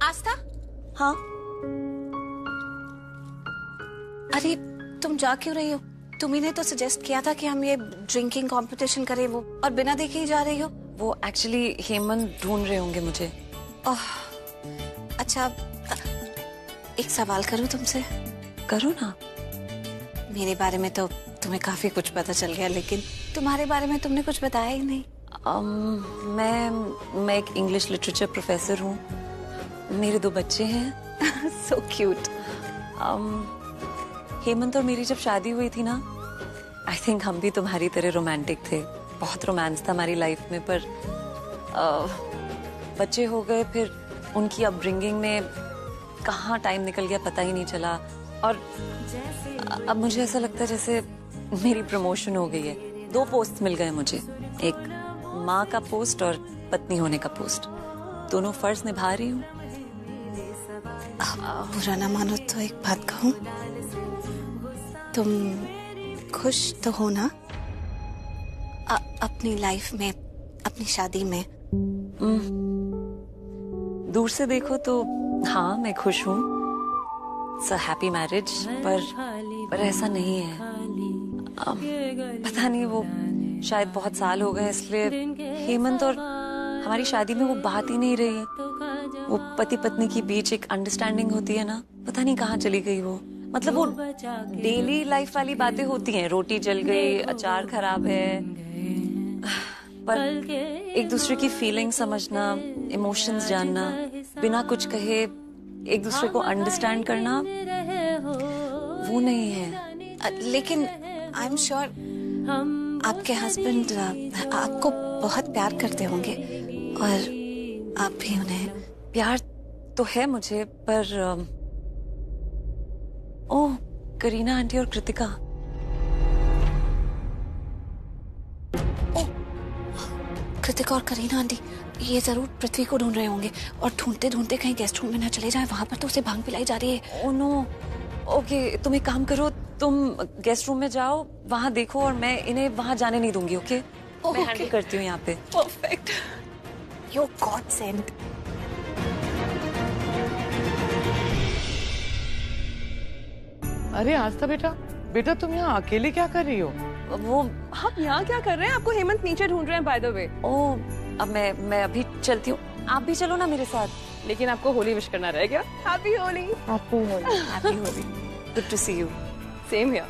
आस्था? हाँ। अरे तुम जा क्यों रही हो? तुम्ही ने तो सजेस्ट किया था कि हम ये ड्रिंकिंग कंपटीशन करें, वो और बिना देखे ही जा रही हो।
वो एक्चुअली हेमंत ढूंढ रहे होंगे मुझे।
अच्छा, एक सवाल करूं तुमसे?
करो ना।
मेरे बारे में तो तुम्हें काफी कुछ पता चल गया, लेकिन तुम्हारे बारे में तुमने कुछ बताया ही नहीं।
मैं एक इंग्लिश लिटरेचर प्रोफेसर हूँ। मेरे 2 बच्चे हैं।
So cute.
हेमंत और मेरी जब शादी हुई थी ना, आई थिंक हम भी तुम्हारी तरह रोमांटिक थे। बहुत रोमांस था हमारी लाइफ में, पर बच्चे हो गए, फिर उनकी अपब्रिंगिंग में कहाँ टाइम निकल गया पता ही नहीं चला। और अब मुझे ऐसा लगता है जैसे मेरी प्रमोशन हो गई है। 2 पोस्ट मिल गए मुझे, एक माँ का पोस्ट और पत्नी होने का पोस्ट। दोनों फर्ज निभा रही हूँ।
बुरा ना मानो तो एक बात कहूँ, तुम खुश तो हो ना अपनी लाइफ में, अपनी शादी में?
दूर से देखो तो हाँ, मैं खुश हूँ। इट्स अ हैप्पी मैरिज, पर ऐसा नहीं है। पता नहीं, वो शायद बहुत साल हो गए, इसलिए हेमंत और हमारी शादी में वो बात ही नहीं रही है। वो पति पत्नी के बीच एक अंडरस्टैंडिंग होती है ना, पता नहीं कहाँ चली गई वो। मतलब वो डेली लाइफ वाली बातें होती हैं, रोटी जल गई, अचार खराब है, पर एक दूसरे की फीलिंग समझना, इमोशंस जानना, बिना कुछ कहे एक दूसरे को अंडरस्टैंड करना, वो नहीं है।
लेकिन आई एम श्योर आपके हस्बैंड आपको बहुत प्यार करते होंगे, और आप भी उन्हें।
प्यार तो है मुझे, पर ओह, करीना आंटी और कृतिका।
कृतिका और करीना आंटी ये जरूर पृथ्वी को ढूंढ रहे होंगे, और ढूंढते ढूंढते कहीं गेस्ट रूम में ना चले जाए। वहां पर तो उसे भांग पिलाई जा रही है।
Oh no. ओके, तुम एक काम करो, तुम गेस्ट रूम में जाओ, वहां देखो, और मैं इन्हें वहां जाने नहीं दूंगी। ओके? मैं हैंडल करती हूँ यहाँ पे।
परफेक्ट। You God sent.
अरे आस्था बेटा तुम यहाँ अकेले क्या कर रही हो?
वो आप यहाँ क्या कर रहे हैं? आपको हेमंत नीचे ढूंढ रहे हैं बाय द वे।
ओह, अब मैं अभी चलती हूँ, आप भी चलो ना मेरे साथ।
लेकिन आपको होली विश करना रह गया। Happy Holi.
Happy Holi. Happy Holi. Good to see you.
Same here.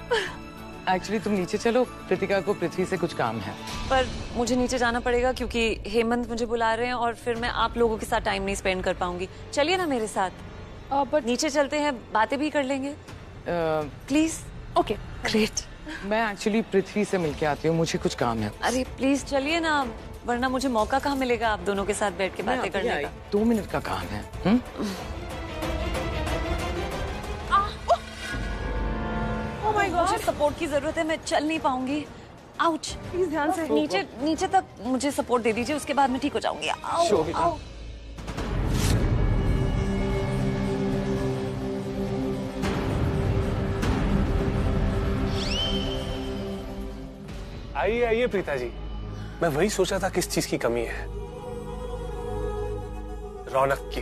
Actually तुम नीचे चलो, कृतिका को पृथ्वी से कुछ काम है।
पर मुझे नीचे जाना पड़ेगा क्योंकि हेमंत मुझे बुला रहे हैं, और फिर मैं आप लोगों के साथ टाइम नहीं स्पेंड कर पाऊंगी। चलिए ना मेरे साथ।
बट
नीचे चलते हैं, बातें भी कर लेंगे। प्लीज।
Okay,
great.
मैं एक्चुअली पृथ्वी से मिलके आती हूँ, मुझे कुछ काम है।
अरे प्लीज चलिए ना, वरना मुझे मौका कहाँ मिलेगा आप दोनों के साथ बैठ के बातें करने का।
2 मिनट का काम है।
ओह माय गॉड, मुझे सपोर्ट की जरूरत है, मैं चल नहीं पाऊंगी। आउच।
प्लीज ध्यान से।
नीचे तक मुझे सपोर्ट दे दीजिए, उसके बाद मैं ठीक हो जाऊंगी। आओ।
आइए आइए प्रीता जी, मैं वही सोचा था किस चीज की कमी है। रौनक की।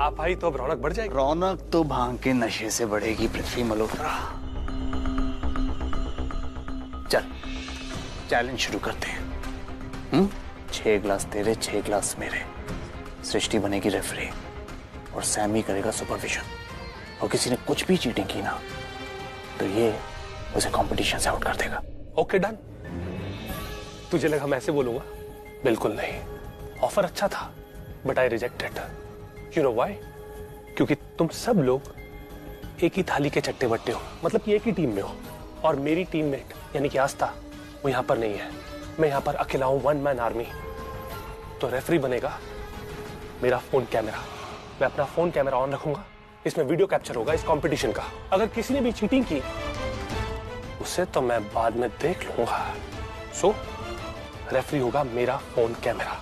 आप आई तो अब रौनक बढ़ जाएगी।
रौनक तो भांग के नशे से बढ़ेगी पृथ्वी मल्होत्रा। चल चैलेंज शुरू करते हैं। 6 ग्लास तेरे, 6 ग्लास मेरे। सृष्टि बनेगी रेफरी और सैमी करेगा सुपरविजन। और किसी ने कुछ भी चीटिंग की ना तो ये उसे कंपटीशन से आउट कर देगा।
Okay done. तुझे लगा मैं ऐसे बोलूंगा? बिल्कुल नहीं। ऑफर अच्छा था but I rejected. You know why? क्योंकि तुम सब लोग एक ही थाली के चट्टे बट्टे हो, मतलब कि एक ही टीम में हो, और मेरी टीममेट यानी कि आस्था वो यहां पर नहीं है। मैं यहां पर अकेला हूं, 1 मैन आर्मी। तो रेफरी बनेगा मेरा फोन कैमरा। मैं अपना फोन कैमरा ऑन रखूंगा, इसमें वीडियो कैप्चर होगा इस कंपटीशन का। अगर किसी ने भी चीटिंग की उसे तो मैं बाद में देख लूंगा। सो रेफरी होगा मेरा फोन कैमरा।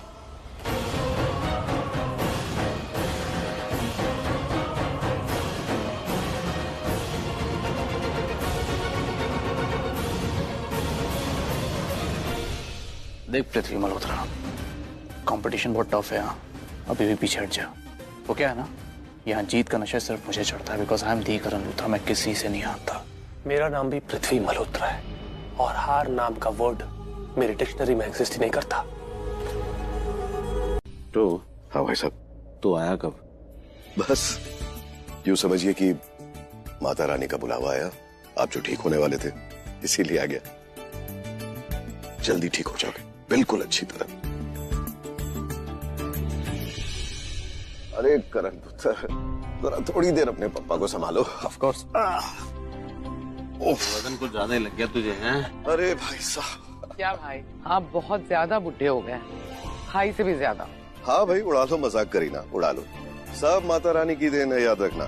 देख पृथ्वी मल्होत्रा, कंपटीशन बहुत टफ है यहाँ, अभी भी पीछे हट जा। वो क्या है ना, यहाँ जीत का नशा सिर्फ मुझे चढ़ता है because I am the Karan Luthra, मैं किसी से नहीं हारता।
मेरा नाम भी पृथ्वी मल्होत्रा है और हार नाम का वर्ड मेरी डिक्शनरी में एग्जिस्ट ही नहीं करता।
तो
हाँ भाई साहब।
तो आया कब?
बस यूं समझिए कि माता रानी का बुलावा आया, आप जो ठीक होने वाले थे इसीलिए आ गया। जल्दी ठीक हो जाओगे, बिल्कुल अच्छी तरह। अरे करण पुत्र, जरा थोड़ी देर अपने पापा को संभालो।
Of course. वजन कुछ ज्यादा ही लग गया तुझे, हैं?
अरे भाई साहब।
क्या भाई, आप बहुत ज्यादा बुढ़े हो गए, खाई से भी ज्यादा।
हाँ भाई, उड़ा लो, मजाक करी ना, उड़ा लो। सब माता रानी की देन है, याद रखना।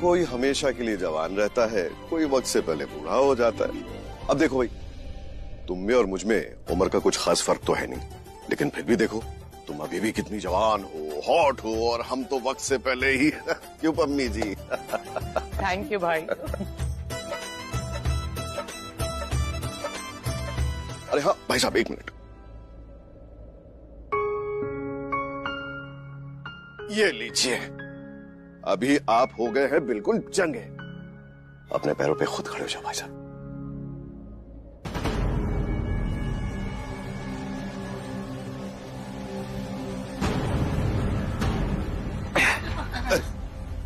कोई हमेशा के लिए जवान रहता है, कोई वक्त से पहले बूढ़ा हो जाता है। अब देखो भाई, तुम में और मुझ में उम्र का कुछ खास फर्क तो है नहीं, लेकिन फिर भी देखो, तुम अभी भी कितनी जवान हो, हॉट हो, और हम तो वक्त से पहले ही। क्यों पम्मी जी?
थैंक यू भाई।
अरे हाँ भाई साहब, एक मिनट। ये लीजिए, अभी आप हो गए हैं बिल्कुल चंगे। अपने पैरों पे खुद खड़े हो जाओ भाई साहब।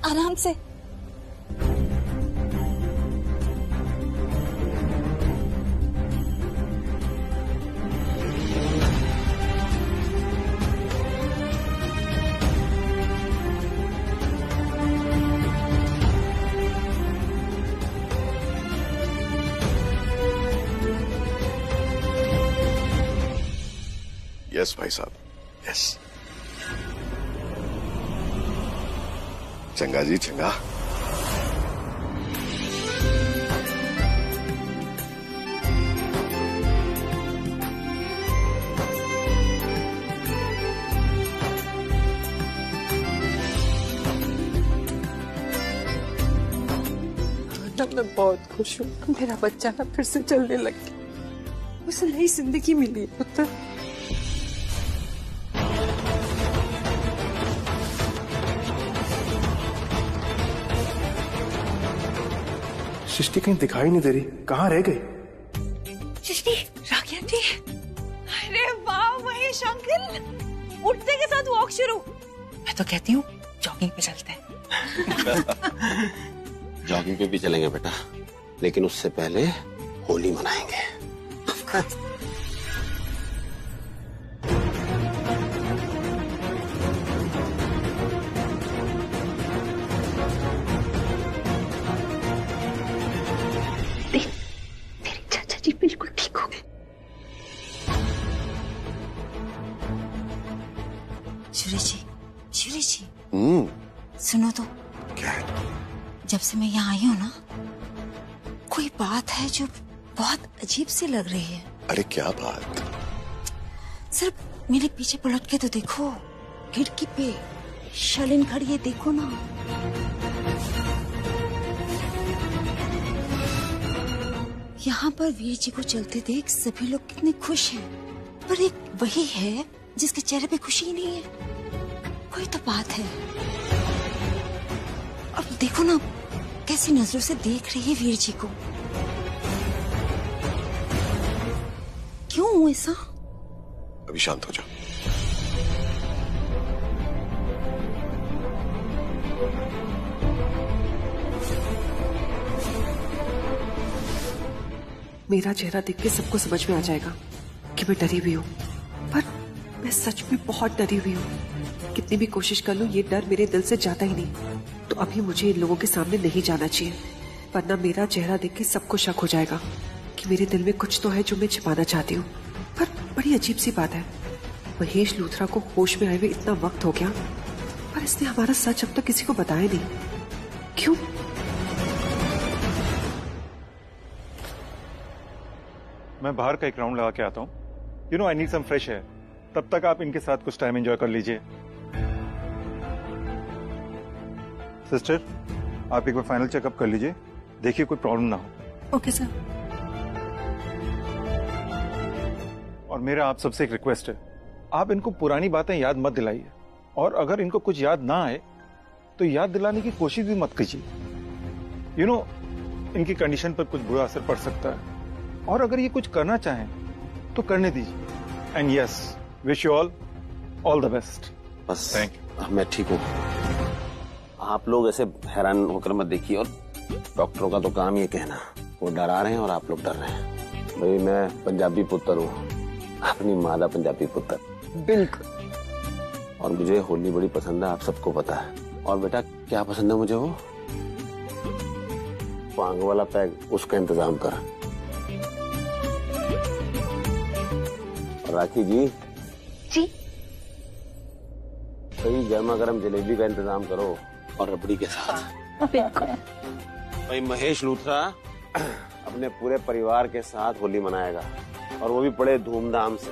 आराम से।
यस भाई साहब, यस। चंगा जी, चंगा।
मैं बहुत खुश हूँ, मेरा बच्चा ना फिर से चलने लग गया, उसे नई जिंदगी मिली है पुत्र।
सृष्टि कहीं दिखाई नहीं दे रही, कहाँ रह गई?
सृष्टि, राखी आंटी। अरे वाह महेश अंकल, उठते के साथ वॉक शुरू। मैं तो कहती हूँ जॉगिंग पे चलते हैं।
जॉगिंग पे भी चलेंगे बेटा, लेकिन उससे पहले होली मनाएंगे।
तेरे चाचा जी बिल्कुल ठीक हो गए।
सूरज जी, सुनो तो।
क्या है?
जब से मैं यहाँ आई हूँ ना, कोई बात है जो बहुत अजीब सी लग रही है।
अरे क्या बात?
सिर्फ मेरे पीछे पलट के तो देखो, खिड़की पे शालिन खड़ी है, देखो ना। यहाँ पर वीर जी को चलते देख सभी लोग कितने खुश हैं, पर एक वही है जिसके चेहरे पे खुशी ही नहीं है। कोई तो बात है। अब देखो ना कैसी नजरों से देख रही है वीर जी को। क्यों ऐसा?
अभी शांत हो जाओ।
मेरा चेहरा देख के सबको समझ में आ जाएगा कि मैं डरी हुई हूँ, पर मैं सच में बहुत डरी हुई हूँ। कितनी भी कोशिश कर लूं, ये डर मेरे दिल से जाता ही नहीं। तो अभी मुझे इन लोगों के सामने नहीं जाना चाहिए, वरना मेरा चेहरा देख के सबको शक हो जाएगा कि मेरे दिल में कुछ तो है जो मैं छिपाना चाहती हूँ। पर बड़ी अजीब सी बात है, महेश लूथरा को होश में आए हुए इतना वक्त हो गया, पर इसने हमारा सच अब तक किसी को बताया नहीं। क्यों?
मैं बाहर का एक राउंड लगा के आता हूँ। You know I need some fresh air. तब तक आप इनके साथ कुछ टाइम एंजॉय कर लीजिए। सिस्टर, आप एक बार फाइनल चेकअप कर लीजिए, देखिए कोई प्रॉब्लम ना हो।
Okay sir.
और और मेरा आप सबसे एक रिक्वेस्ट है, आप इनको पुरानी बातें याद मत दिलाइए, और अगर इनको कुछ याद ना आए तो याद दिलाने की कोशिश भी मत कीजिए। यू नो, इनकी कंडीशन पर कुछ बुरा असर पड़ सकता है, और अगर ये कुछ करना चाहें तो करने दीजिए। And yes, wish you all the best.
बस
थैंक यू।
मैं ठीक हूँ, आप लोग ऐसे हैरान होकर मत देखिए, और डॉक्टरों का तो काम ये कहना, वो डरा रहे हैं और आप लोग डर रहे हैं। भाई मैं पंजाबी पुत्र हूँ, अपनी मादा पंजाबी पुत्र।
बिल्कुल।
और मुझे होली बड़ी पसंद है, आप सबको पता है। और बेटा क्या पसंद है मुझे? वो भांग वाला पैग, उसका इंतजाम कर। राखी जी कई गर्मा गर्म जलेबी का इंतजाम करो, और रबड़ी के साथ।
बिल्कुल।
भाई महेश लूथरा अपने पूरे परिवार के साथ होली मनाएगा, और वो भी बड़े धूमधाम से।